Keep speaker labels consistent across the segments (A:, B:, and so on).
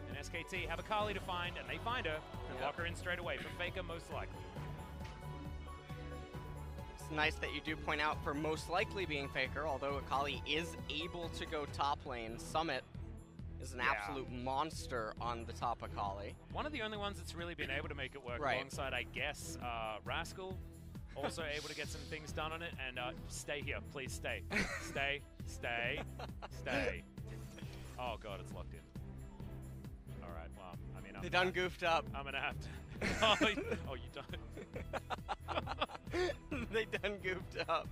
A: and SKT have Akali to find, and they find her and lock her in straight away. For Faker, most likely.
B: It's nice that you do point out for most likely being Faker, although Akali is able to go top lane. Summit is an absolute monster on the top Akali.
A: One of the only ones that's really been able to make it work alongside, I guess, Rascal. Also able to get some things done on it, and stay here, please stay. Stay, stay, stay. Oh god, it's locked in. Alright, well, I mean,
B: they done goofed up.
A: I'm gonna have to... oh, you done...
B: They done goofed up.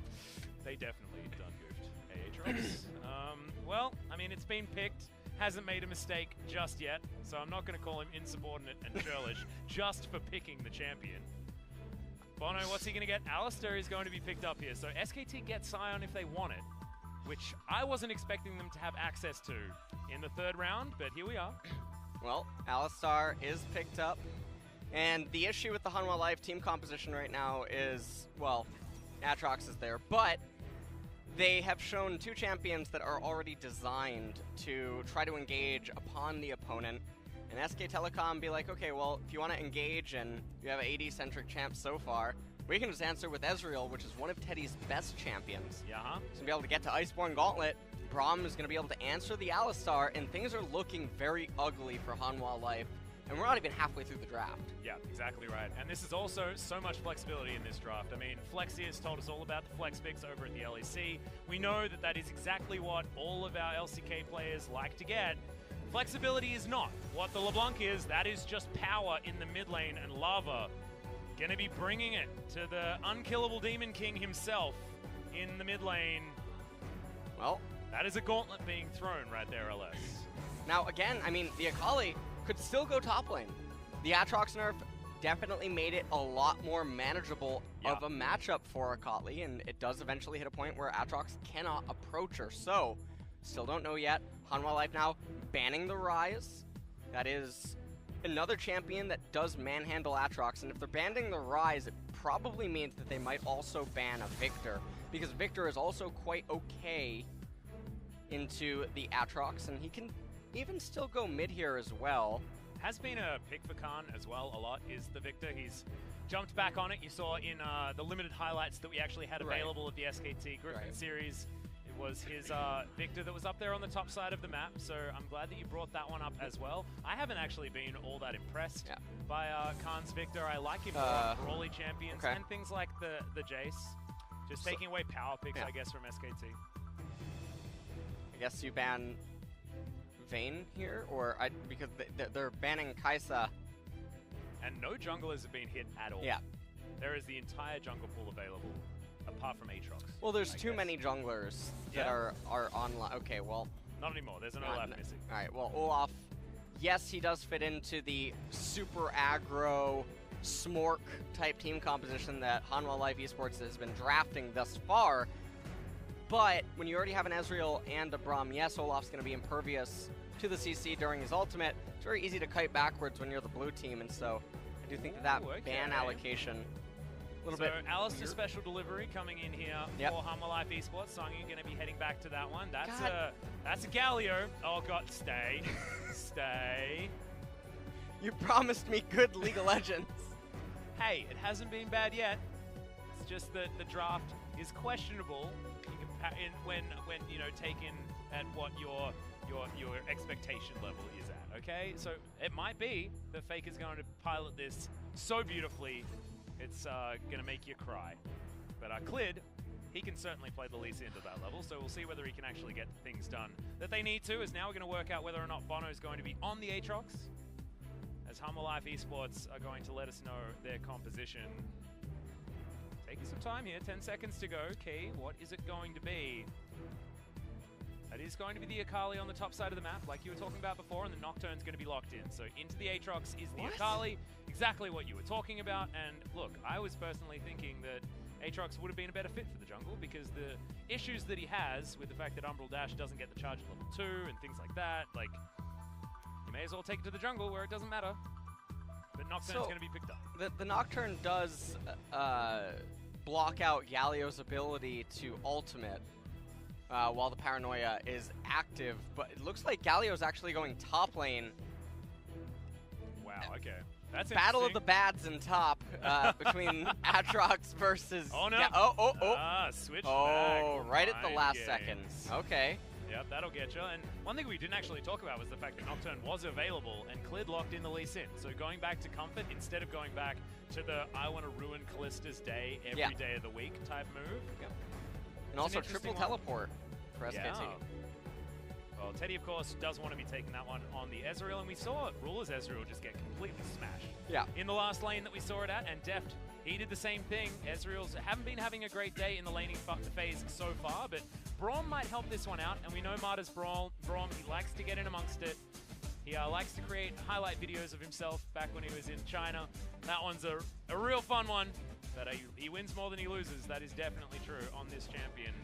A: They definitely done goofed. Hey, Aatrox. Well, I mean, it's been picked. Hasn't made a mistake just yet, so I'm not gonna call him insubordinate and churlish just for picking the champion. Bono, what's he going to get? Alistar is going to be picked up here. So SKT gets Sion if they want it, which I wasn't expecting them to have access to in the third round, but here we are.
B: Well, Alistar is picked up. And the issue with the Hanwha Life team composition right now is, well, Aatrox is there, but they have shown two champions that are already designed to try to engage upon the opponent. And SK Telecom be like, okay, well, if you want to engage and you have an AD-centric champ so far, we can just answer with Ezreal, which is one of Teddy's best champions.
A: Yeah.
B: He's going to be able to get to Iceborne Gauntlet. Braum is going to be able to answer the Alistar, and things are looking very ugly for Hanwha Life. And we're not even halfway through the draft.
A: Yeah, exactly right. And this is also so much flexibility in this draft. I mean, Flexi has told us all about the flex picks over at the LEC. We know that that is exactly what all of our LCK players like to get. Flexibility is not what the LeBlanc is. That is just power in the mid lane, and Lava gonna be bringing it to the unkillable Demon King himself in the mid lane.
B: Well,
A: that is a gauntlet being thrown right there, LS.
B: Now, again, I mean, the Akali could still go top lane. The Aatrox nerf definitely made it a lot more manageable of a matchup for Akali, and it does eventually hit a point where Aatrox cannot approach her. So, still don't know yet. Hanwha Life now banning the Rise. That is another champion that does manhandle Aatrox, and if they're banning the Rise, it probably means that they might also ban a Victor, because Victor is also quite okay into the Aatrox, and he can even still go mid here as well.
A: Has been a pick for Khan as well a lot, is the Victor. He's jumped back on it. You saw in the limited highlights that we actually had available at the SKT Griffin series. It was his Victor that was up there on the top side of the map, so I'm glad that you brought that one up as well. I haven't actually been all that impressed by Khan's Victor. I like him more on Brawly champions and things like the Jace. Just taking away power picks, I guess, from SKT.
B: I guess you ban Vayne here, or because they're banning Kai'Sa.
A: And no junglers have been hit at all.
B: Yeah.
A: There is the entire jungle pool available, apart from Aatrox.
B: Well, there's too many junglers that are online. Okay, well.
A: Not anymore. There's an Olaf missing.
B: All right, well, Olaf, yes, he does fit into the super aggro, smork type team composition that Hanwha Life Esports has been drafting thus far. But when you already have an Ezreal and a Braum, yes, Olaf's going to be impervious to the CC during his ultimate. It's very easy to kite backwards when you're the blue team, and so I do think that ban allocation a little bit.
A: So Alistar special delivery coming in here for Hanwha Life Esports. Songy going to be heading back to that one. That's a Galio. Oh god, stay, stay.
B: You promised me good League of Legends.
A: Hey, it hasn't been bad yet. It's just that the draft is questionable. When you know, taken at what your expectation level is at, okay? So it might be that Faker's going to pilot this so beautifully, it's going to make you cry. But Clid, he can certainly play the Lisa into that level, so we'll see whether he can actually get things done that they need to, as now we're going to work out whether or not Bono is going to be on the Aatrox, as Hanwha Life Esports are going to let us know their composition. Taking some time here, 10 seconds to go. Key, what is it going to be? That is going to be the Akali on the top side of the map, like you were talking about before, and the Nocturne's going to be locked in. So into the Aatrox is the Akali, exactly what you were talking about. And look, I was personally thinking that Aatrox would have been a better fit for the jungle, because the issues that he has with the fact that Umbral Dash doesn't get the charge at level 2 and things like that, like, you may as well take it to the jungle where it doesn't matter. But Nocturne's going to be picked up.
B: The Nocturne does block out Galio's ability to ultimate while the Paranoia is active, but it looks like Galio's actually going top lane
A: wow, okay. That's
B: Battle of the
A: interesting.
B: Bads in top between Atrox versus...
A: Oh, no.
B: Oh.
A: Ah, switch back.
B: Oh, right at the
A: Mind
B: last
A: games.
B: second. Okay.
A: Yep, that'll get you. And one thing we didn't actually talk about was the fact that Nocturne was available and Clid locked in the Lee Sin. So going back to Comfort instead of going back to the I want to ruin Callista's day every day of the week type move.
B: Yep. And also triple teleport for SKT.
A: Yeah. Well, Teddy, of course, does want to be taking that one on the Ezreal, and we saw Ruler's Ezreal just get completely smashed.
B: Yeah.
A: In the last lane that we saw it at, and Deft, he did the same thing. Ezreal's haven't been having a great day in the laning phase so far, but Braum might help this one out, and we know Marta's Braum, he likes to get in amongst it. He likes to create highlight videos of himself back when he was in China. That one's a real fun one, but he wins more than he loses. That is definitely true on this champion.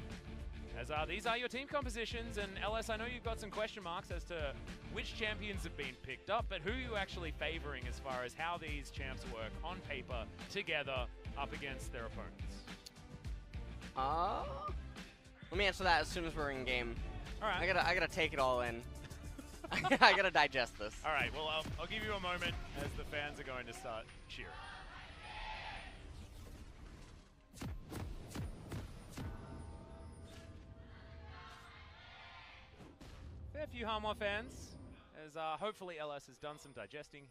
A: As these are your team compositions, and LS, I know you've got some question marks as to which champions have been picked up, but who are you actually favoring as far as how these champs work on paper together up against their opponents?
B: Let me answer that as soon as we're in game.
A: All right.
B: I gotta take it all in. I gotta digest this.
A: All right. Well, I'll give you a moment as the fans are going to start cheering. Fair few Hanwha fans, as hopefully LS has done some digesting.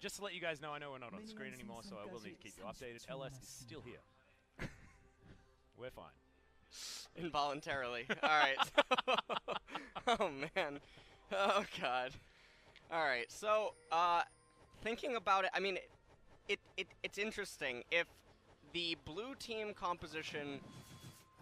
A: Just to let you guys know, I know we're not on screen anymore, so I will need to keep you updated. LS is still here. We're fine.
B: Involuntarily. Alright. Oh, man. Oh, God. Alright, so, thinking about it, I mean, it's interesting. If the blue team composition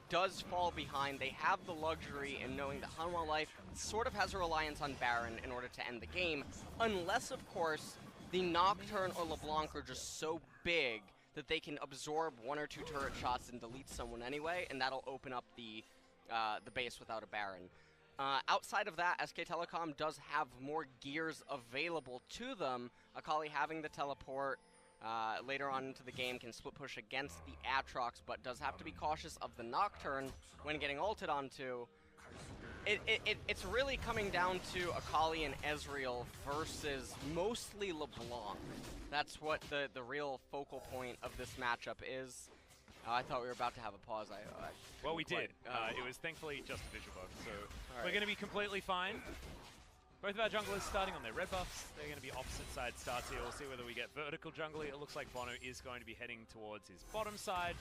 B: does fall behind, they have the luxury in knowing that Hanwha Life sort of has a reliance on Baron in order to end the game, unless, of course, the Nocturne or LeBlanc are just so big that they can absorb 1 or 2 turret shots and delete someone anyway, and that'll open up the base without a Baron. Outside of that, SK Telecom does have more gears available to them. Akali having the teleport later on into the game can split push against the Atrox, but does have to be cautious of the Nocturne when getting ulted onto. It's really coming down to Akali and Ezreal versus mostly LeBlanc. That's what the real focal point of this matchup is. I thought we were about to have a pause.
A: Well, we did. It was thankfully just a visual bug, so we're going to be completely fine. Both of our junglers starting on their red buffs. They're going to be opposite side starts here. We'll see whether we get vertical jungler. It looks like Bono is going to be heading towards his bottom side.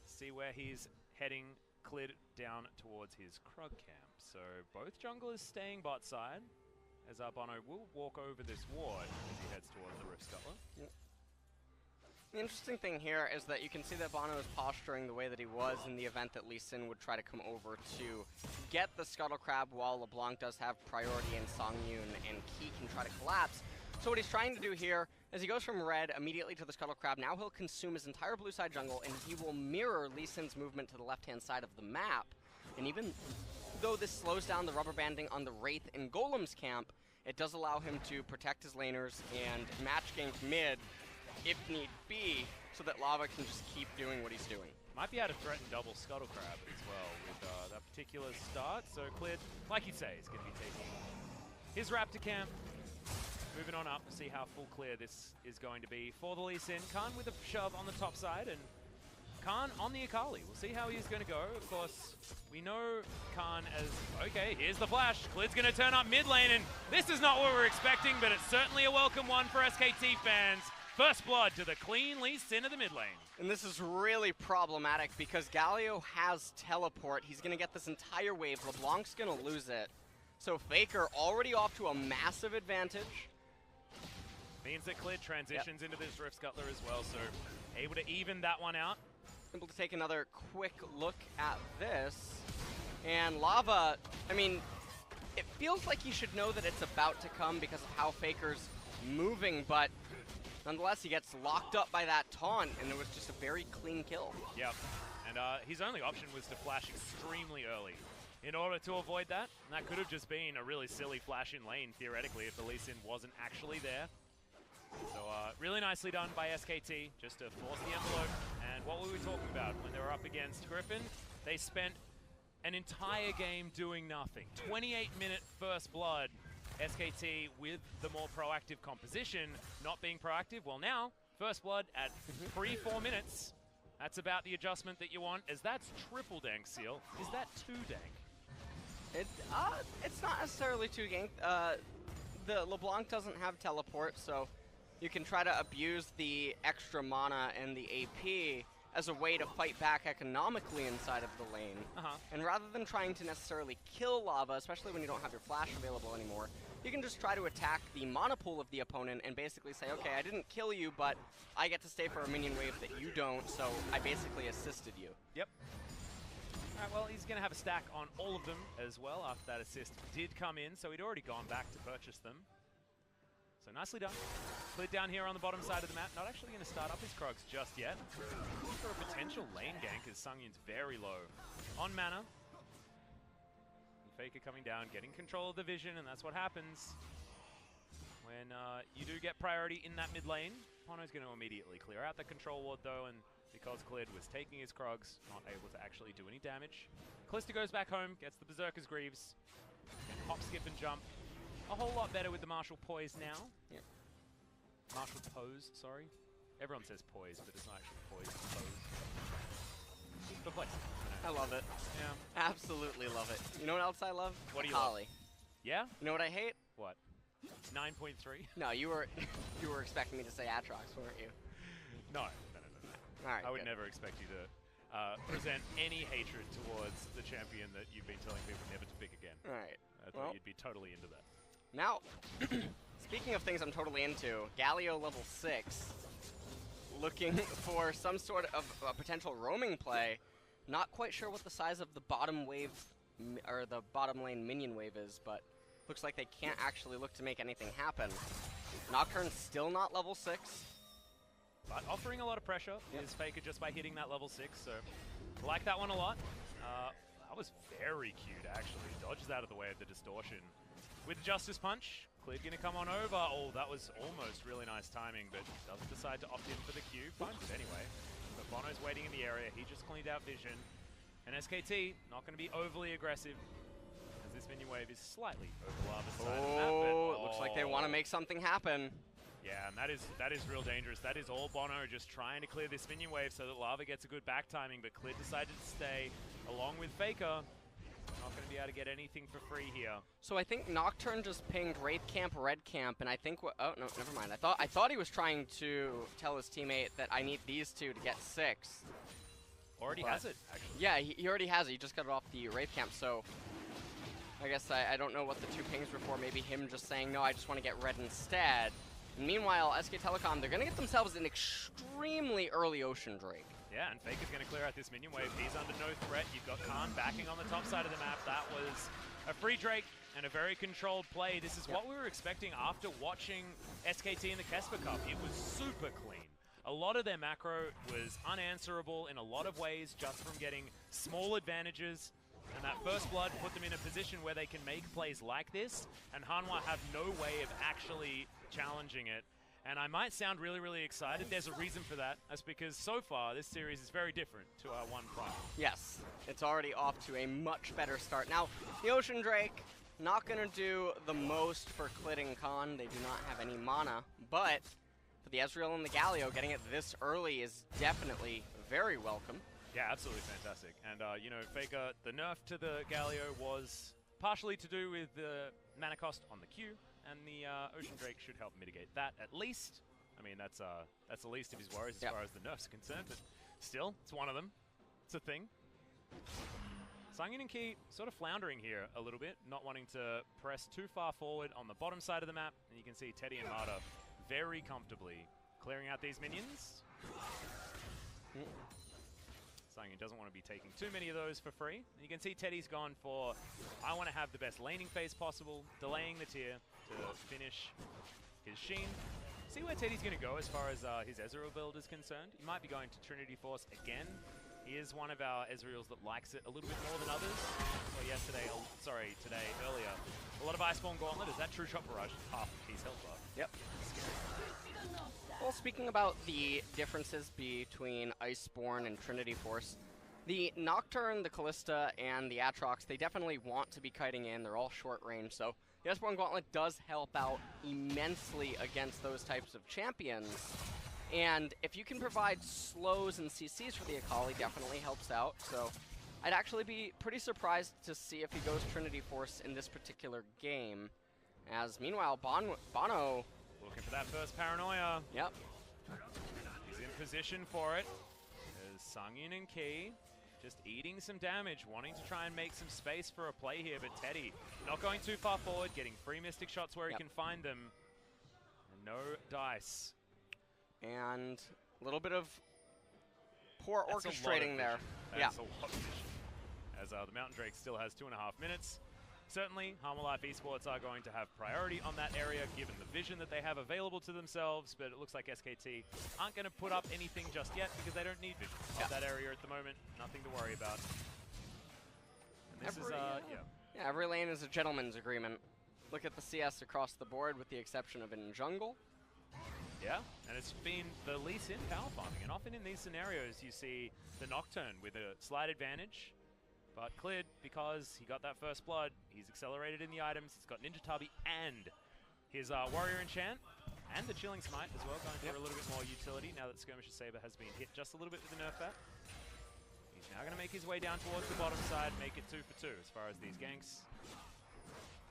A: See where he's heading. Clid down towards his Krug camp. So both junglers staying bot side, as our Bono will walk over this ward as he heads towards the Rift Scuttler.
B: Yep. The interesting thing here is that you can see that Bono is posturing the way that he was in the event that Lee Sin would try to come over to get the Scuttle Crab, while LeBlanc does have priority and Songyun and Ki can try to collapse. So what he's trying to do here is he goes from red immediately to the Scuttle Crab. Now he'll consume his entire blue side jungle, and he will mirror Lee Sin's movement to the left-hand side of the map. And even though this slows down the rubber banding on the Wraith and Golem's camp, it does allow him to protect his laners and match gank mid if need be, so that Lava can just keep doing what he's doing.
A: Might be able to threaten double Scuttle Crab as well with that particular start. So Clid, like you say, is going to be taking his Raptor camp. Moving on up to see how full clear this is going to be for the Lee Sin. Khan with a shove on the top side, and Khan on the Akali. We'll see how he's going to go. Of course, we know Khan as, okay, here's the flash. Clid's going to turn up mid lane, and this is not what we're expecting, but it's certainly a welcome one for SKT fans. First blood to the clean Lee Sin of the mid lane.
B: And this is really problematic because Galio has teleport. He's going to get this entire wave. LeBlanc's going to lose it. So Faker already off to a massive advantage.
A: Means that Clid transitions into this Rift Scuttler as well, so able to even that one out.
B: Able to take another quick look at this. And Lava, I mean, it feels like you should know that it's about to come because of how Faker's moving, but nonetheless, he gets locked up by that taunt, and it was just a very clean kill.
A: Yep, and his only option was to flash extremely early in order to avoid that. And that could have just been a really silly flash in lane, theoretically, if the Lee Sin wasn't actually there. So really nicely done by SKT, just to force the envelope. And what were we talking about when they were up against Griffin? They spent an entire game doing nothing. 28-minute first blood. SKT with the more proactive composition, not being proactive. Well now, first blood at 3-4 minutes. That's about the adjustment that you want, as that's triple dank, Seal. Is that 2 dank?
B: It's not necessarily 2 gank. The LeBlanc doesn't have teleport, so you can try to abuse the extra mana and the AP as a way to fight back economically inside of the lane. And rather than trying to necessarily kill Lava, especially when you don't have your flash available anymore, you can just try to attack the mana pool of the opponent and basically say, okay, I didn't kill you, but I get to stay for a minion wave that you don't, so I basically assisted you.
A: Yep. All right, well, he's going to have a stack on all of them as well after that assist did come in, so he'd already gone back to purchase them. So nicely done. Cleared down here on the bottom side of the map. Not actually going to start up his Krugs just yet. Looking for a potential lane gank as Sungyun's very low on mana. Faker coming down, getting control of the vision, and that's what happens when you do get priority in that mid lane. Pono's going to immediately clear out the control ward though, and because Klid was taking his Krugs, not able to actually do any damage. Kalista goes back home, gets the Berserker's Greaves, and hop, skip, and jump. A whole lot better with the Martial Poise now.
B: Yep.
A: Martial Pose, sorry. Everyone says poise, but it's not actually poise, it's pose. Good place.
B: I love it.
A: Yeah.
B: Absolutely love it. You know what else I love?
A: What do you
B: Akali.
A: love? Yeah?
B: You know what I hate?
A: What? 9.3?
B: No, you were expecting me to say Atrox, weren't you?
A: No. All
B: right,
A: I would
B: good.
A: never expect you to present any hatred towards the champion that you've been telling people never to pick again.
B: All right.
A: I thought you'd be totally into that.
B: Now, speaking of things I'm totally into, Galio level 6, looking for some sort of a potential roaming play. Not quite sure what the size of the bottom wave, or the bottom lane minion wave is, but looks like they can't actually look to make anything happen. Nocturne's still not level 6.
A: But offering a lot of pressure is Faker just by hitting that level 6, so I like that one a lot. That was very cute, actually. Dodges out of the way of the distortion. With Justice Punch, Klid gonna come on over. Oh, that was almost really nice timing, but doesn't decide to opt in for the Q. Finds it anyway. But Bono's waiting in the area. He just cleaned out vision. And SKT, not gonna be overly aggressive, as this minion wave is slightly over Lava's side of the map. But,
B: it looks like they want to make something happen.
A: Yeah, and that is real dangerous. That is all Bono just trying to clear this minion wave so that Lava gets a good back timing, but Klid decided to stay along with Faker. Not going to be able to get anything for free here.
B: So I think Nocturne just pinged Wraith Camp, Red Camp, and I think what? Oh no, never mind. I thought he was trying to tell his teammate that I need these two to get 6.
A: Already has it, actually.
B: Yeah, he already has it. He just got it off the Wraith Camp. So I guess I don't know what the 2 pings were for. Maybe him just saying no, I just want to get red instead. And meanwhile, SK Telecom, they're going to get themselves an extremely early Ocean Drake.
A: Yeah, and Faker's going to clear out this minion wave. He's under no threat. You've got Khan backing on the top side of the map. That was a free Drake and a very controlled play. This is what we were expecting after watching SKT in the Kesper Cup. It was super clean. A lot of their macro was unanswerable in a lot of ways just from getting small advantages. And that first blood put them in a position where they can make plays like this, and Hanwha have no way of actually challenging it. And I might sound really, really excited. There's a reason for that. That's because so far, this series is very different to our one prime.
B: Yes, it's already off to a much better start. Now, the Ocean Drake, not going to do the most for Klid and Khan. They do not have any mana, but for the Ezreal and the Galio, getting it this early is definitely very welcome.
A: Yeah, absolutely fantastic. And, you know, Faker, the nerf to the Galio was partially to do with the mana cost on the Q, and the Ocean Drake should help mitigate that at least. I mean, that's the least of his worries as far as the nerf's concerned, but still, it's one of them. It's a thing. Sungyun and Key sort of floundering here a little bit, not wanting to press too far forward on the bottom side of the map, and you can see Teddy and Marta very comfortably clearing out these minions. Sungyun doesn't want to be taking too many of those for free. And you can see Teddy's gone for, I want to have the best laning phase possible, delaying the tier to finish his Sheen. See where Teddy's going to go as far as his Ezreal build is concerned. He might be going to Trinity Force again. He is one of our Ezreals that likes it a little bit more than others. Well, today, earlier. A lot of Iceborne Gauntlet. Is that True Shot Barrage? Half of Key's health bar.
B: Yep. Well, speaking about the differences between Iceborne and Trinity Force, the Nocturne, the Kalista, and the Atrox, they definitely want to be kiting in. They're all short range, so the Iceborne Gauntlet does help out immensely against those types of champions. And if you can provide slows and CCs for the Akali, definitely helps out. So I'd actually be pretty surprised to see if he goes Trinity Force in this particular game. As meanwhile, Bono...
A: looking for that first paranoia.
B: Yep.
A: He's in position for it. There's Sangyun and Key just eating some damage, wanting to try and make some space for a play here, but Teddy not going too far forward, getting free Mystic shots where he can find them. And no dice. And a little bit of poor orchestrating there. That's a lot of vision. As the Mountain Drake still has 2.5 minutes. Certainly, Hanwha Esports are going to have priority on that area given the vision that they have available to themselves, but it looks like SKT aren't going to put up anything just yet because they don't need vision of that area at the moment. Nothing to worry about. And this
B: every lane is a gentleman's agreement. Look at the CS across the board with the exception of in jungle.
A: Yeah, and it's been the least in power farming, and often in these scenarios you see the Nocturne with a slight advantage. But Clid, because he got that first blood, he's accelerated in the items, he's got Ninja Tabi and his Warrior Enchant, and the Chilling Smite as well, going for a little bit more utility now that Skirmisher Saber has been hit just a little bit with the nerf bat. He's now going to make his way down towards the bottom side, make it 2 for 2 as far as these ganks.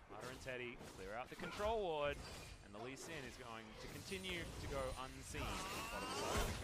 A: Mata and Teddy clear out the control ward, and the Lee Sin is going to continue to go unseen on the bottom side.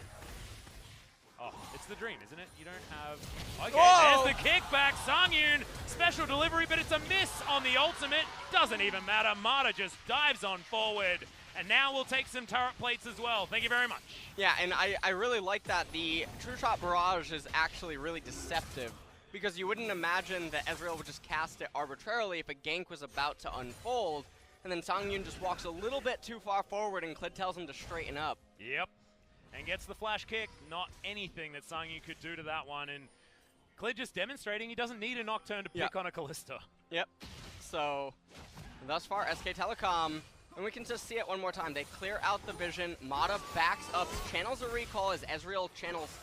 A: Oh, it's the dream, isn't it? You don't have... Okay, there's the kickback. Sangyun, special delivery, but it's a miss on the ultimate. Doesn't even matter. Mata just dives on forward. And now we'll take some turret plates as well. Thank you very much.
B: Yeah, and I really like that. The True Shot Barrage is actually really deceptive because you wouldn't imagine that Ezreal would just cast it arbitrarily if a gank was about to unfold. And then Sangyun just walks a little bit too far forward and Clid tells him to straighten up.
A: Yep. And gets the flash kick. Not anything that Sangyun could do to that one. And Clid just demonstrating he doesn't need a Nocturne to pick on a Kalista.
B: Yep. So, thus far, SK Telecom, and we can just see it one more time. They clear out the vision. Mata backs up, channels a recall as Ezreal channels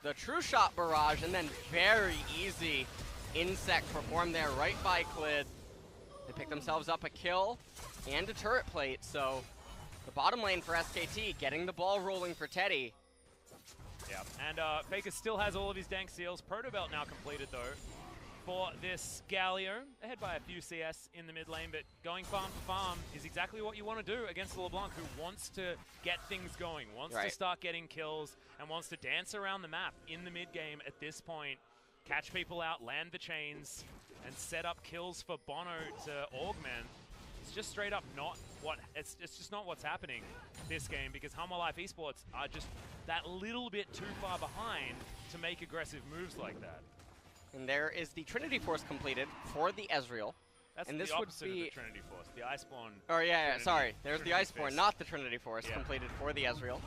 B: the True Shot Barrage, and then very easy Insect performed there right by Clid. They pick themselves up a kill and a turret plate, so... the bottom lane for SKT, getting the ball rolling for Teddy.
A: Yeah, and Faker still has all of his dank seals. Protobelt now completed, though, for this Galio. Ahead by a few CS in the mid lane, but going farm for farm is exactly what you want to do against the LeBlanc, who wants to get things going, wants to start getting kills, and wants to dance around the map in the mid game at this point, catch people out, land the chains, and set up kills for Bono to augment. It's just straight up not what it's just not what's happening this game because Hanwha Esports are just that little bit too far behind to make aggressive moves like that.
B: And there is the Trinity Force completed for the Ezreal.
A: That's
B: and
A: the
B: this
A: opposite
B: would be
A: of the Trinity Force, the Iceborne.
B: Oh yeah, sorry. There's
A: Trinity
B: the Iceborne,
A: Fist.
B: not the Trinity Force, completed for the Ezreal.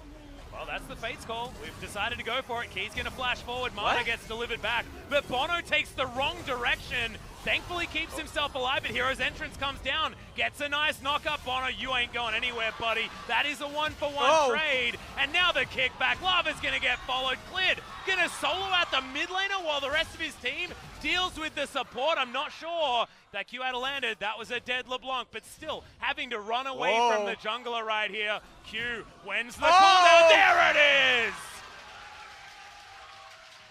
A: Well, that's the Fate's call. We've decided to go for it. Key's going to flash forward. Mata gets delivered back. But Bono takes the wrong direction. Thankfully keeps himself alive, but Hero's Entrance comes down. Gets a nice knock-up. Bono, you ain't going anywhere, buddy. That is a one-for-one trade. And now the kickback. Lava's going to get followed. Clid going to solo out the mid laner while the rest of his team deals with the support. I'm not sure that Q had landed. That was a dead LeBlanc, but still having to run away from the jungler right here. Q wins the cooldown. There it is!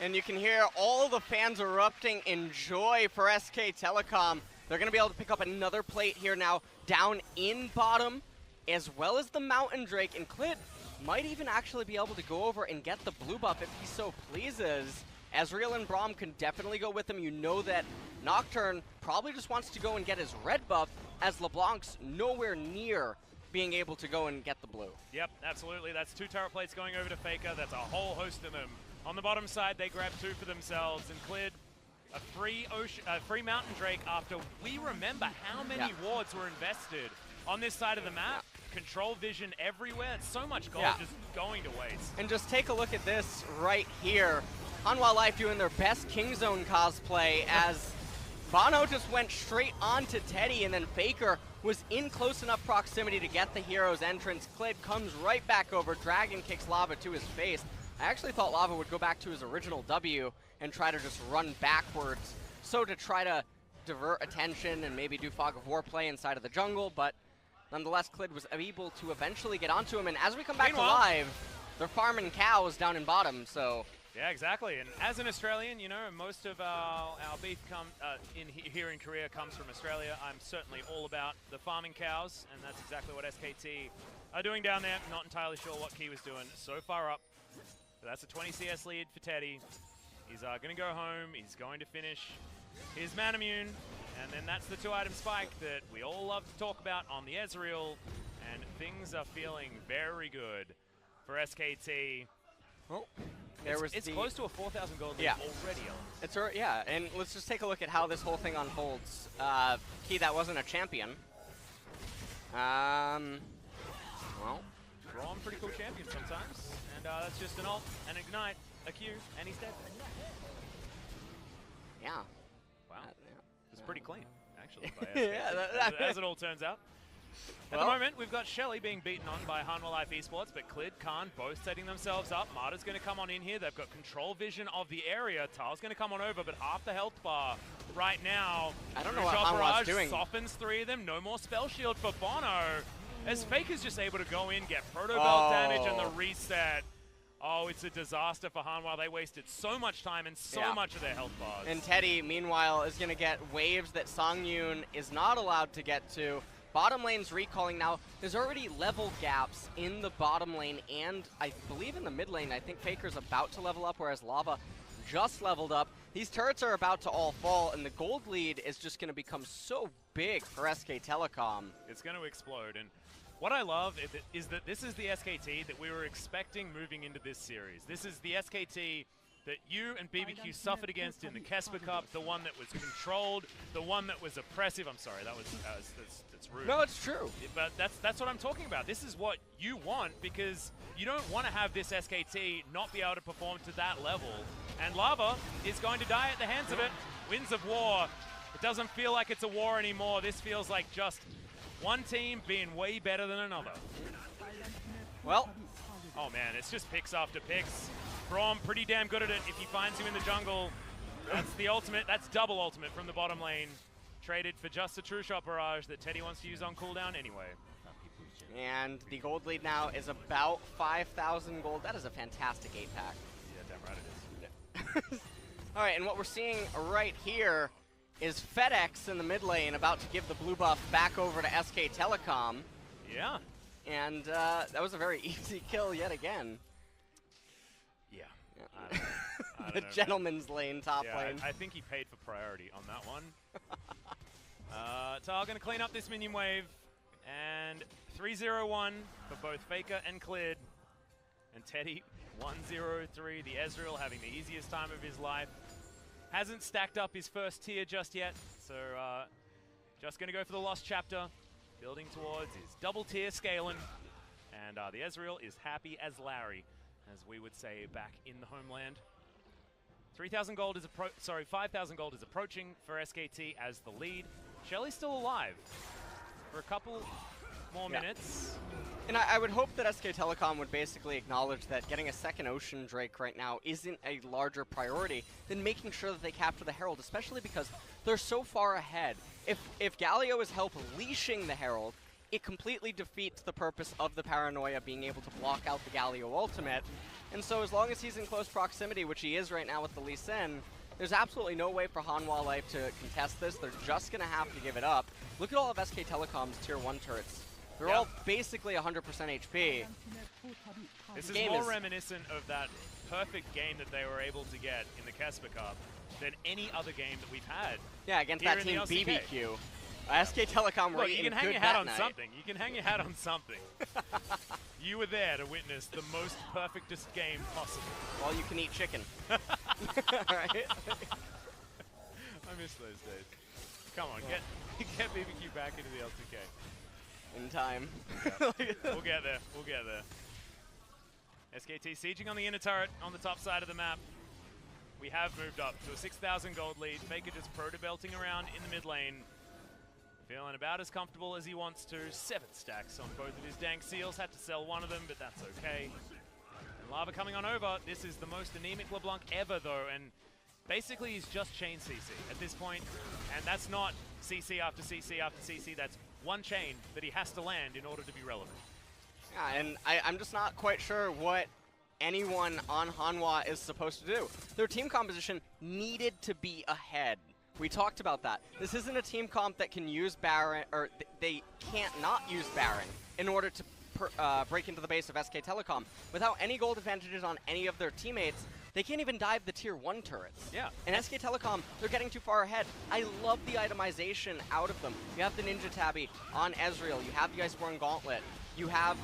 B: And you can hear all the fans erupting in joy for SK Telecom. They're going to be able to pick up another plate here now, down in bottom, as well as the Mountain Drake. And Clid might even actually be able to go over and get the blue buff if he so pleases. Ezreal and Braum can definitely go with him. You know that Nocturne probably just wants to go and get his red buff, as LeBlanc's nowhere near being able to go and get the blue.
A: Yep, absolutely. That's 2 turret plates going over to Faker. That's a whole host of them. On the bottom side, they grab 2 for themselves and cleared a free Mountain Drake after we remember how many wards were invested on this side of the map. Control vision everywhere. It's so much gold just going to waste.
B: And just take a look at this right here. Hanwha Life doing their best Kingzone cosplay as Bono just went straight onto Teddy, and then Faker was in close enough proximity to get the Hero's Entrance. Clid comes right back over, Dragon kicks Lava to his face. I actually thought Lava would go back to his original W and try to just run backwards, so to try to divert attention and maybe do fog of war play inside of the jungle, but nonetheless, Clid was able to eventually get onto him, and as we come back to live, they're farming cows down in bottom, so...
A: Yeah, exactly. And as an Australian, you know, most of our beef here in Korea comes from Australia. I'm certainly all about the farming cows, and that's exactly what SKT are doing down there. Not entirely sure what Key was doing so far up. But that's a 20 CS lead for Teddy. He's going to go home. He's going to finish his Manamune. And then that's the 2-item spike that we all love to talk about on the Ezreal. And things are feeling very good for SKT.
B: Well,
A: it's close to a 4,000 gold lead already.
B: Yeah, and let's just take a look at how this whole thing unfolds. Key, that wasn't a champion. Well,
A: Braum, pretty cool champion sometimes. And that's just an ult, an ignite, a Q, and he's dead.
B: Yeah.
A: Wow. It's pretty clean, actually, by SKT, as it all turns out. At the moment, we've got Shelly being beaten on by Hanwha Life Esports, but Clid, Khan both setting themselves up. Marta's going to come on in here. They've got control vision of the area. Tal's going to come on over, but half the health bar right now.
B: I don't know what Hanwha's doing.
A: Softens 3 of them. No more spell shield for Bono. As Faker's just able to go in, get proto belt damage, and the reset. Oh, it's a disaster for Hanwha. They wasted so much time and so much of their health bars.
B: And Teddy, meanwhile, is going to get waves that Songyun is not allowed to get to. Bottom lane's recalling now. There's already level gaps in the bottom lane and I believe in the mid lane. I think Faker's about to level up, whereas Lava just leveled up. These turrets are about to all fall, and the gold lead is just going to become so big for SK Telecom.
A: It's going to explode, and what I love is that this is the SKT that we were expecting moving into this series. This is the SKT that you and BBQ suffered against in the Kesper Cup, the one that was controlled, the one that was oppressive. I'm sorry, that's rude.
B: No, it's true.
A: But that's what I'm talking about. This is what you want, because you don't want to have this SKT not be able to perform to that level. And Lava is going to die at the hands of it. Winds of War. It doesn't feel like it's a war anymore. This feels like just one team being way better than another.
B: Well.
A: Oh man, it's just picks after picks. Braum pretty damn good at it if he finds you in the jungle. That's the ultimate. That's double ultimate from the bottom lane. Traded for just a true shot barrage that Teddy wants to use on cooldown anyway.
B: And the gold lead now is about 5,000 gold. That is a fantastic 8-pack.
A: Yeah, damn right it is.
B: All right, and what we're seeing right here is FedEx in the mid lane about to give the blue buff back over to SK Telecom.
A: Yeah.
B: And that was a very easy kill yet again.
A: Yeah. I don't
B: the
A: know,
B: gentleman's lane, top lane.
A: I think he paid for priority on that one. Tal going to clean up this minion wave. And 3-0-1 for both Faker and Clid. And Teddy, 1-0-3. The Ezreal having the easiest time of his life. Hasn't stacked up his first tier just yet. So just going to go for the Lost Chapter. Building towards his double tier scaling. And the Ezreal is happy as Larry, as we would say back in the homeland. 3,000 gold is 5,000 gold is approaching for SKT as the lead. Shelly's still alive for a couple more minutes.
B: And I would hope that SK Telecom would basically acknowledge that getting a second Ocean Drake right now isn't a larger priority than making sure that they capture the Herald, especially because they're so far ahead. If Galio is help leashing the Herald, it completely defeats the purpose of the Paranoia being able to block out the Galio ultimate. And so as long as he's in close proximity, which he is right now with the Lee Sin, there's absolutely no way for Hanwha Life to contest this. They're just going to have to give it up. Look at all of SK Telecom's tier 1 turrets. They're all basically 100% HP.
A: This is more reminiscent of that perfect game that they were able to get in the Kesper Cup than any other game that we've had.
B: Yeah, against that team BBQ. SK Telecom were
A: you can hang your hat on something. You can hang your hat on something. You were there to witness the most perfectest game possible.
B: Well, you can eat chicken. Right?
A: I miss those days. Come on, get BBQ back into the LCK.
B: In time.
A: Yeah. We'll get there. We'll get there. SKT sieging on the inner turret on the top side of the map. We have moved up to a 6,000 gold lead. Faker just proto-belting around in the mid lane. Feeling about as comfortable as he wants to. 7 stacks on both of his dank seals. Had to sell one of them, but that's okay. And Lava coming on over. This is the most anemic LeBlanc ever, though. And basically he's just chain CC at this point, and that's not CC after CC after CC, that's one chain that he has to land in order to be relevant.
B: Yeah, and I'm just not quite sure what anyone on Hanwha is supposed to do. Their team composition needed to be ahead. We talked about that. This isn't a team comp that can use Baron, or they can't not use Baron in order to break into the base of SK Telecom. Without any gold advantages on any of their teammates, they can't even dive the tier 1 turrets.
A: Yeah.
B: And SK Telecom, they're getting too far ahead. I love the itemization out of them. You have the Ninja Tabby on Ezreal. You have the Iceborne Gauntlet. You have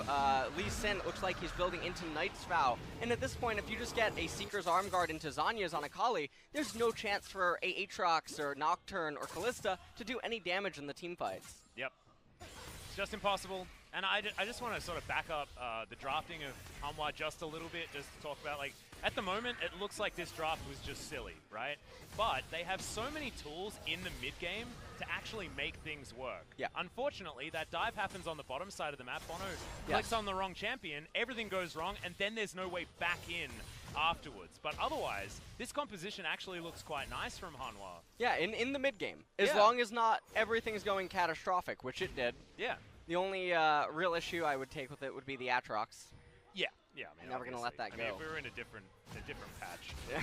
B: Lee Sin, it looks like he's building into Knight's Vow. And at this point, if you just get a Seeker's Arm Guard into Zanya's on Akali, there's no chance for a Aatrox or Nocturne or Kalista to do any damage in the team fights.
A: Yep. It's just impossible. And I just want to sort of back up the drafting of Hanwha just a little bit, just to talk about, like, at the moment, it looks like this draft was just silly, right? But they have so many tools in the mid-game to actually make things work.
B: Yeah.
A: Unfortunately, that dive happens on the bottom side of the map. Bono clicks on the wrong champion, everything goes wrong, and then there's no way back in afterwards. But otherwise, this composition actually looks quite nice from Hanwha.
B: Yeah, in the mid-game. As long as not everything's going catastrophic, which it did.
A: Yeah.
B: The only real issue I would take with it would be the Aatrox.
A: Yeah, I mean,
B: never gonna let that go.
A: I mean, if we were in a different patch, then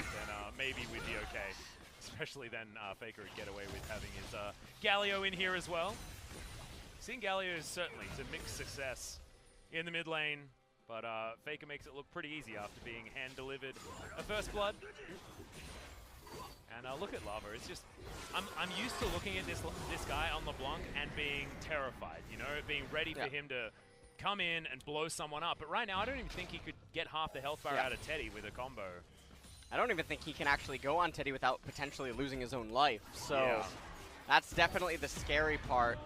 A: maybe we'd be okay. Especially then Faker would get away with having his Galio in here as well. Seeing Galio is certainly to mixed success in the mid lane, but Faker makes it look pretty easy after being hand-delivered a first blood. And look at Lava. It's just, I'm used to looking at this guy on LeBlanc and being terrified, you know, being ready for him to come in and blow someone up. But right now, I don't even think he could get half the health bar out of Teddy with a combo.
B: I don't even think he can actually go on Teddy without potentially losing his own life. So that's definitely the scary part.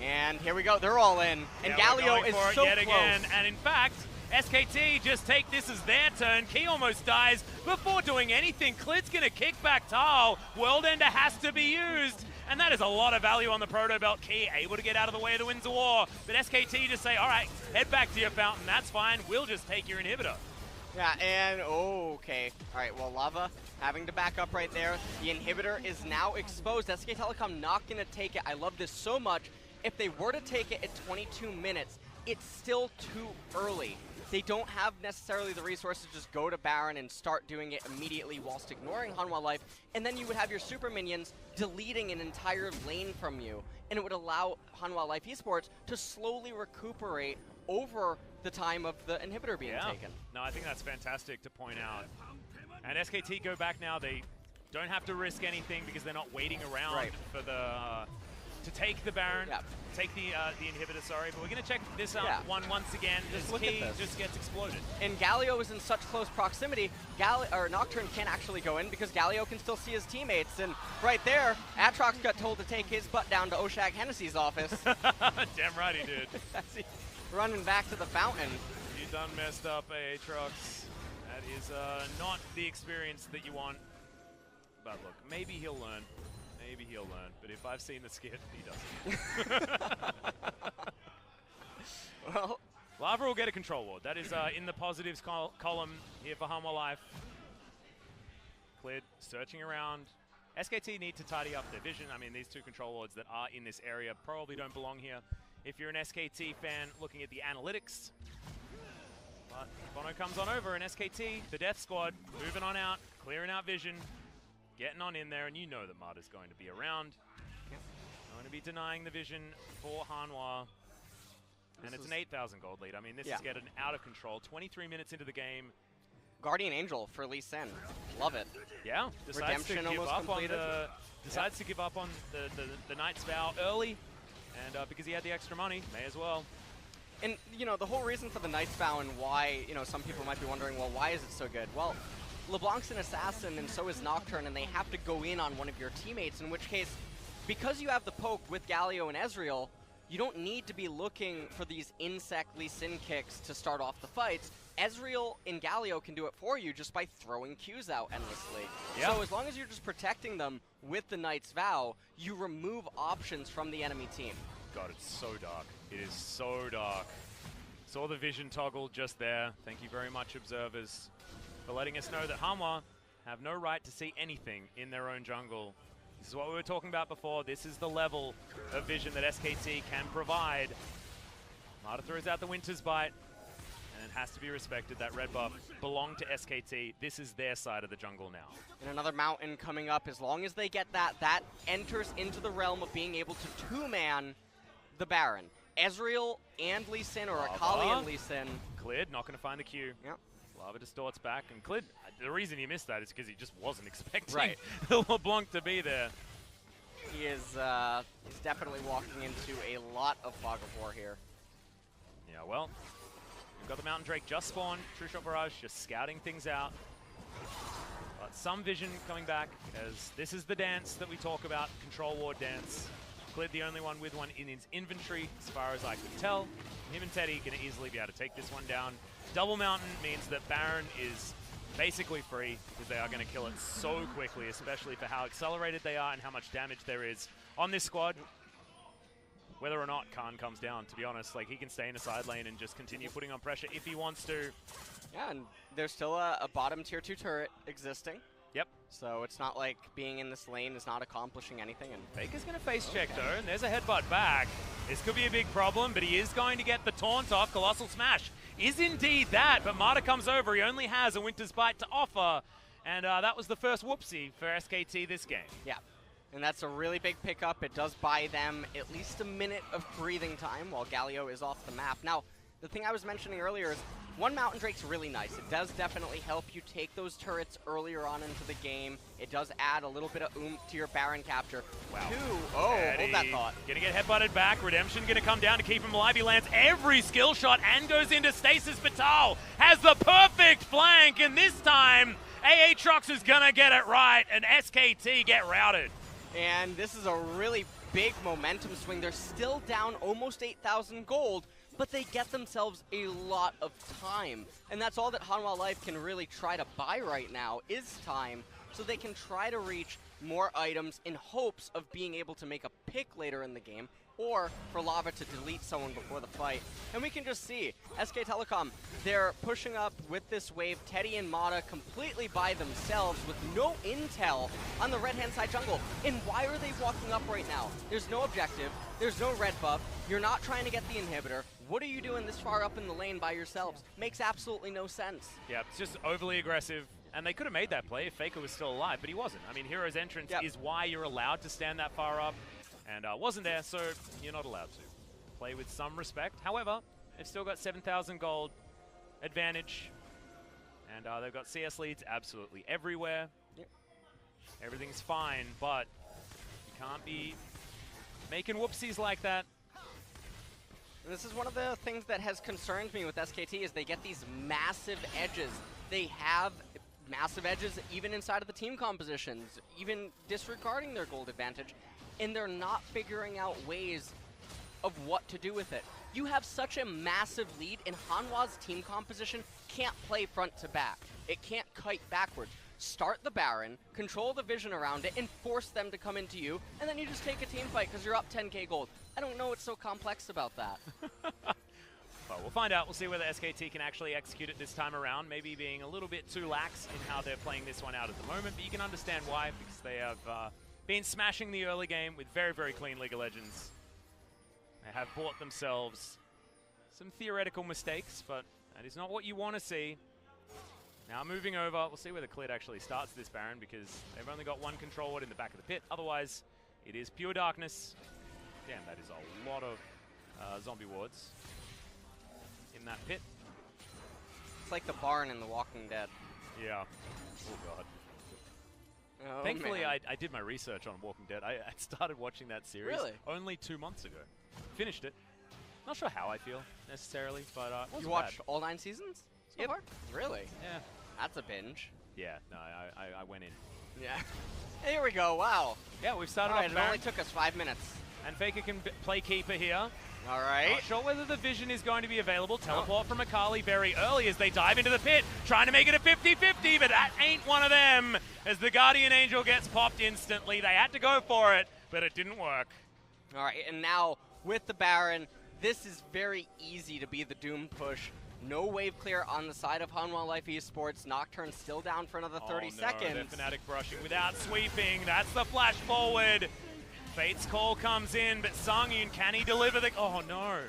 B: And here we go. They're all in. And Galio is so
A: yet
B: close.
A: Again. And in fact, SKT just take this as their turn. Key almost dies before doing anything. Klid's going to kick back Tal. World Ender has to be used. And that is a lot of value on the Proto Belt. Key able to get out of the way of the Winds of War. But SKT just say, all right, head back to your fountain. That's fine. We'll just take your inhibitor.
B: Yeah, and okay. All right, well, Lava having to back up right there. The inhibitor is now exposed. SK Telecom not going to take it. I love this so much. If they were to take it at 22 minutes, it's still too early. They don't have necessarily the resources to just go to Baron and start doing it immediately whilst ignoring Hanwha Life, and then you would have your super minions deleting an entire lane from you, and it would allow Hanwha Life Esports to slowly recuperate over the time of the inhibitor being taken.
A: No, I think that's fantastic to point out. And SKT go back now. They don't have to risk anything because they're not waiting around for the to take the Baron, take the inhibitor, sorry. But we're going to check this out once again. This Key just gets exploded.
B: And Galio is in such close proximity. Nocturne can't actually go in because Galio can still see his teammates. And right there, Aatrox got told to take his butt down to Oshag Hennessy's office.
A: Damn right he did.
B: Running back to the fountain.
A: You done messed up, Aatrox. That is not the experience that you want. But look, maybe he'll learn. Maybe he'll learn. But if I've seen the skit, he doesn't.
B: Well,
A: Lava will get a control ward. That is in the positives column here for Hanwha Life. Klid searching around. SKT need to tidy up their vision. I mean, these two control wards that are in this area probably don't belong here. If you're an SKT fan looking at the analytics. But Bono comes on over, and SKT, the Death Squad, moving on out, clearing out vision, getting on in there, and you know that Mud is going to be around. Going to be denying the vision for Hanwha. And it's an 8,000 gold lead. I mean, this is getting out of control. 23 minutes into the game.
B: Guardian Angel for Lee Sin. Love it.
A: Yeah. Decides to give up on the Knight's Vow early. And because he had the extra money, may as well.
B: And, you know, the whole reason for the Knight's Vow and why, you know, some people might be wondering, well, why is it so good? Well, LeBlanc's an assassin and so is Nocturne, and they have to go in on one of your teammates, in which case, because you have the poke with Galio and Ezreal, you don't need to be looking for these insect Lee Sin kicks to start off the fights. Ezreal and Galio can do it for you just by throwing Qs out endlessly. Yeah. So as long as you're just protecting them with the Knight's Vow, you remove options from the enemy team.
A: God, it's so dark. It is so dark. Saw the vision toggle just there. Thank you very much, observers, for letting us know that Hanwha have no right to see anything in their own jungle. This is what we were talking about before. This is the level of vision that SKT can provide. Marta throws out the Winter's Bite, and it has to be respected. That red buff belonged to SKT. This is their side of the jungle now.
B: And another mountain coming up. As long as they get that, that enters into the realm of being able to two-man the Baron. Ezreal and Lee Sin, or Akali and Lee Sin.
A: Clid not going to find the Q.
B: Yep.
A: Lava distorts back, and Clid, the reason he missed that is because he just wasn't expecting LeBlanc to be there.
B: He is he's definitely walking into a lot of fog of war here.
A: Yeah, well, we've got the Mountain Drake just spawned. True Shot Barrage just scouting things out. But some vision coming back, as this is the dance that we talk about, Control Ward dance. Clid the only one with one in his inventory, as far as I could tell. Him and Teddy going to easily be able to take this one down. Double Mountain means that Baron is basically free, because they are going to kill it so quickly, especially for how accelerated they are and how much damage there is on this squad. Whether or not Khan comes down, to be honest, like, he can stay in a side lane and just continue putting on pressure if he wants to.
B: Yeah, and there's still a bottom tier 2 turret existing.
A: Yep.
B: So it's not like being in this lane is not accomplishing anything. And
A: Faker's going to face check, though, and there's a headbutt back. This could be a big problem, but he is going to get the taunt off. Colossal Smash is indeed that, but Marta comes over. He only has a Winter's Bite to offer, and that was the first whoopsie for SKT this game.
B: Yeah, and that's a really big pickup. It does buy them at least a minute of breathing time while Galio is off the map. Now, the thing I was mentioning earlier is one Mountain Drake's really nice. It does definitely help you take those turrets earlier on into the game. It does add a little bit of oomph to your Baron capture.
A: Wow.
B: Hold that thought.
A: Gonna get headbutted back. Redemption gonna come down to keep him alive. He lands every skill shot and goes into stasis. Vital has the perfect flank, and this time Aatrox is gonna get it right, and SKT get routed.
B: And this is a really big momentum swing. They're still down almost 8,000 gold, but they get themselves a lot of time. And that's all that Hanwha Life can really try to buy right now is time, so they can try to reach more items in hopes of being able to make a pick later in the game, or for Lava to delete someone before the fight. And we can just see, SK Telecom, they're pushing up with this wave. Teddy and Mata completely by themselves with no intel on the red-hand side jungle. And why are they walking up right now? There's no objective, there's no red buff, you're not trying to get the inhibitor. What are you doing this far up in the lane by yourselves? Makes absolutely no sense.
A: Yeah, it's just overly aggressive. And they could have made that play if Faker was still alive, but he wasn't. I mean, Hero's entrance is why you're allowed to stand that far up. And wasn't there, so you're not allowed to. Play with some respect. However, they've still got 7,000 gold advantage. And they've got CS leads absolutely everywhere.
B: Yep.
A: Everything's fine, but you can't be making whoopsies like that.
B: And this is one of the things that has concerned me with SKT is they get these massive edges. They have massive edges even inside of the team compositions, even disregarding their gold advantage. And they're not figuring out ways of what to do with it. You have such a massive lead, and Hanwha's team composition can't play front to back. It can't kite backwards. Start the Baron, control the vision around it, and force them to come into you, and then you just take a team fight because you're up 10k gold. I don't know what's so complex about that.
A: Well, we'll find out. We'll see whether SKT can actually execute it this time around, maybe being a little bit too lax in how they're playing this one out at the moment, but you can understand why, because they have been smashing the early game with very, very clean League of Legends. They have bought themselves some theoretical mistakes, but that is not what you want to see. Now moving over, we'll see whether Clid actually starts this Baron, because they've only got one control ward in the back of the pit. Otherwise, it is pure darkness. Damn, that is a lot of zombie wards in that pit.
B: It's like the barn in The Walking Dead.
A: Yeah. Oh, God.
B: Oh,
A: Thankfully,
B: man.
A: I did my research on Walking Dead. I started watching that series only 2 months ago. Finished it. Not sure how I feel, necessarily, but it wasn't
B: You watched
A: bad.
B: all 9 seasons so far? Really?
A: Yeah.
B: That's a binge.
A: Yeah, no, I went in.
B: Yeah. Here we go, wow.
A: Yeah, we've started
B: All right,
A: off
B: it
A: Baron,
B: only took us 5 minutes.
A: and Faker can play Keeper here.
B: All right.
A: Not sure whether the vision is going to be available. Teleport from Akali very early as they dive into the pit, trying to make it a 50-50, but that ain't one of them. As the Guardian Angel gets popped instantly. They had to go for it, but it didn't work.
B: All right, and now with the Baron, this is very easy to be the Doom push. No wave clear on the side of Hanwha Life Esports. Nocturne still down for another 30 seconds.
A: They're Fnatic brushing without sweeping. That's the flash forward. Fate's call comes in, but Sangyun, can he deliver the... Oh, no.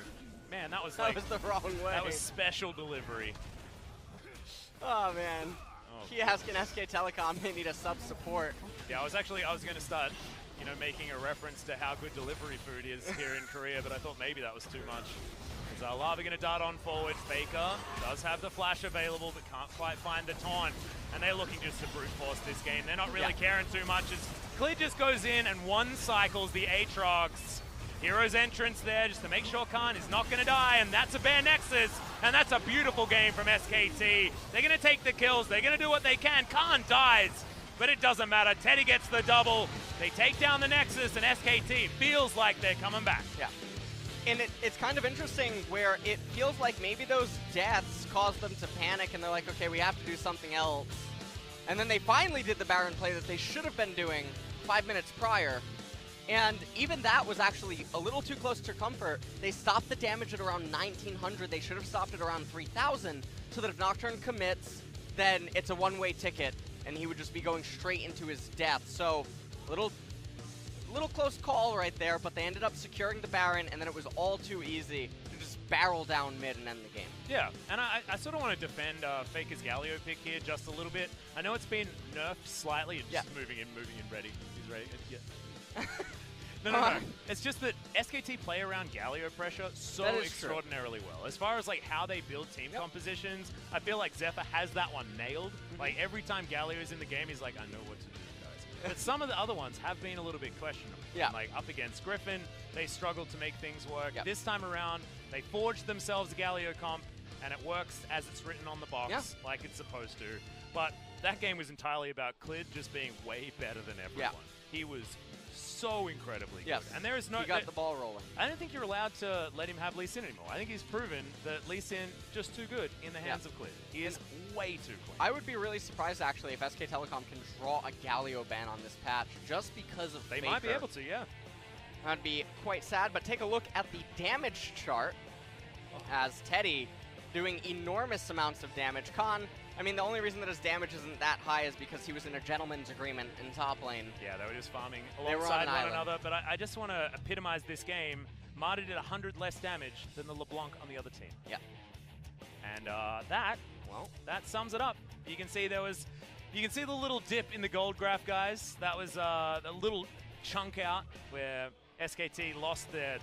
A: Man, that was like...
B: That was the wrong way.
A: That was special delivery.
B: Oh, man. He asking SK Telecom, they need a sub-support.
A: Yeah, I was going to start, you know, making a reference to how good delivery food is here in Korea, but I thought maybe that was too much. Lava going to dart on forward. Faker does have the flash available, but can't quite find the taunt. And they're looking just to brute force this game. They're not really caring too much as Clear just goes in and one cycles the Aatrox. Hero's entrance there just to make sure Khan is not going to die, and that's a bare Nexus, and that's a beautiful game from SKT. They're going to take the kills. They're going to do what they can. Khan dies, but it doesn't matter. Teddy gets the double. They take down the Nexus, and SKT feels like they're coming back.
B: Yeah. And it's kind of interesting where it feels like maybe those deaths caused them to panic and they're like, okay, we have to do something else. And then they finally did the Baron play that they should have been doing 5 minutes prior. And even that was actually a little too close to comfort. They stopped the damage at around 1900. They should have stopped at around 3000 so that if Nocturne commits, then it's a one-way ticket and he would just be going straight into his death. So little close call right there, but they ended up securing the Baron, and then it was all too easy to just barrel down mid and end the game.
A: Yeah, and I sort of want to defend Faker's Galio pick here just a little bit. I know it's been nerfed slightly. It's just moving in, ready. He's ready. Yeah. No. It's just that SKT play around Galio pressure so extraordinarily well. As far as like how they build team compositions, I feel like Zephyr has that one nailed. Like every time Galio is in the game, he's like, I know what to do. But some of the other ones have been a little bit questionable.
B: Yeah.
A: Like up against Griffin, they struggled to make things work.
B: Yeah.
A: This time around, they forged themselves a Galio comp, and it works as it's written on the box, like it's supposed to. But that game was entirely about Clid just being way better than everyone. He was so incredibly good. And there is no...
B: He got the ball rolling.
A: I don't think you're allowed to let him have Lee Sin anymore. I think he's proven that Lee Sin just too good in the hands of Clid. He is way too clean.
B: I would be really surprised, actually, if SK Telecom can draw a Galio ban on this patch just because of
A: They
B: Faker.
A: might be able to, yeah.
B: That'd be quite sad, but take a look at the damage chart as Teddy doing enormous amounts of damage. Khan, I mean, the only reason that his damage isn't that high is because he was in a gentleman's agreement in top lane.
A: Yeah, they were just farming alongside one another, but I just want to epitomize this game. Marta did 100 less damage than the LeBlanc on the other team.
B: Yeah.
A: And that sums it up. You can see the little dip in the gold graph, guys. That was a little chunk out where SKT lost their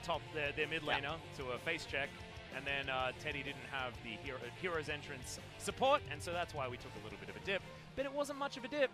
A: mid laner to a face check. And then Teddy didn't have the Hero's Entrance support, and so that's why we took a little bit of a dip. But it wasn't much of a dip